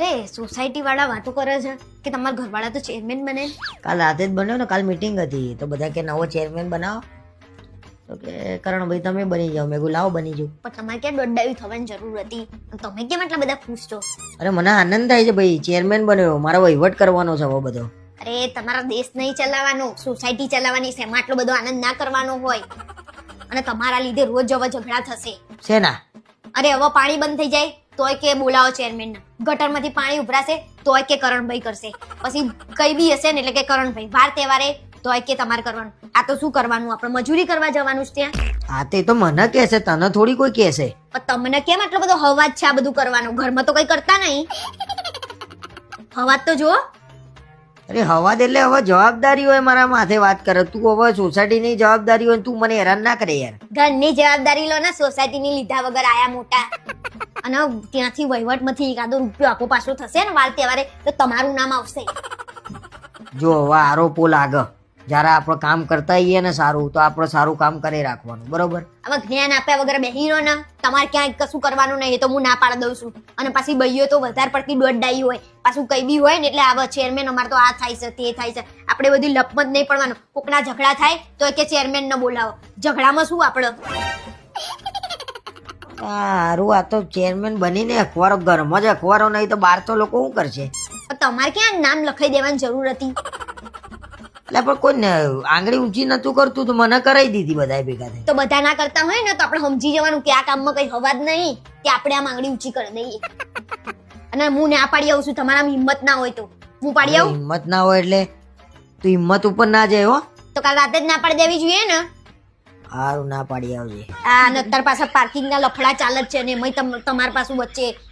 અરે સોસાયટી વાળા વાતો કરે છે કે તમારા ઘરવાળા તો ચેરમેન બને. કાલ રાતે જ બન્યો ને, કાલ મીટિંગ હતી તો બધા કે નવો ચેરમેન બનાવો, તો કે કરણભાઈ તમે બની જાઓ. મેં કીધું લાવો બની જાઉં. પણ તમારે ક્યાં દોડાવી થવાની જરૂર હતી? તમે કેમ આટલા બધા ખુશ છો? અરે મને આનંદ થાય છે ભાઈ, ચેરમેન બન્યો, મારો વહીવટ કરવાનો છે હવે બધો. અરે તમારા દેશ નહીં ચલાવવાનો, સોસાયટી ચલાવવાની છે, એમાં આટલો બધો આનંદ ના કરવાનો હોય. અને તમારા લીધે રોજ હવે ઝઘડા થશે. શેના? અરે હવે પાણી બંધ થઈ જાય તોય કે બોલાવો ચેરમેન. ગટરમાંથી પાણી ઉભરાશે તોય કે કરણભાઈ કરશે. પછી કઈ બી હશે ને એટલે કે કરણભાઈ. વાર તહેવારે તોય કે તમારે કરવાનું. આ તો શું કરવાનું? આપણે મજૂરી કરવા જવાનું છે ત્યાં. હા તે તો મને કહેશે, તને થોડી કોઈ કહેશે. પણ તમને કેમ આટલો બધો હવાજ છે આ બધું કરવાનો? ઘરમાં તો કઈ કરતા નહીં. હવાજ તો જુઓ. અરે હવા દે એટલે હવે જવાબદારી હોય મારા માથે વાત કરે. તું હવે સોસાયટીની જવાબદારી હોય, તું મને હેરાન ના કરે યાર. ઘરની જવાબદારી લો ને, સોસાયટીની લીધા વગર આયા મોટા. અને ત્યાંથી વહીવટમાંથી એકાદો રૂપિયો આપો પાછો થશે ને વાર તહેવારે તો તમારું નામ આવશે. જો હવે આરોપો લાગે, જયારે આપણે કામ કરતા હોઈએ ને સારું, તો આપણે સારું કામ કરી રાખવાનું, બરોબર? હવે જ્ઞાન આપ્યા વગર બેહી રહો ને. તમારે ક્યાંય કશું કરવાનું નહીં, એ તો હું ના પાડી દઉં છું. અને પાછી બઈઓ તો વધારે પડતી દોડડાઈ હોય, પાછું કઈ બી હોય ને એટલે આવે ચેરમેન અમારે તો આ થાય છે તે થાય છે. આપણે બધી લપમત નહીં પડવાનું. કોકના ઝઘડા થાય તો કે ચેરમેન ને બોલાવો. ઝઘડામાં શું આપણે? સારું, આ તો ચેરમેન બનીને અખબારો ઘરમાં જ અખબારો નહીં તો બહાર તો લોકો શું કરશે? તમારે ક્યાં નામ લખાઈ દેવાની જરૂર હતી? એટલે પણ કોઈ આંગળી ઊંચી નતું કરતું તો મને કરાવી દીધી બધા ભેગા થઈ. તો બધા ના કરતા હોય ને તો આપણે સમજી જવાનું કે આ કામમાં કઈ હવા જ નહીં, કે આપણે આ આંગળી ઊંચી કરી દઈએ. અને હું ના પાડી આવું છું. તમારામાં હિંમત ના હોય તો હું પાડી આવું? હિંમત ના હોય એટલે તું હિંમત ઉપર ના જાય હો. તો કાલ રાતે જ ના પાડી દેવી જોઈએ ને. સારું, ના પાડી આવજે. આ નતર પાછા પાર્કિંગ ના લફડા ચાલે જ છે ને એમાંય તમારા પાછું વચ્ચે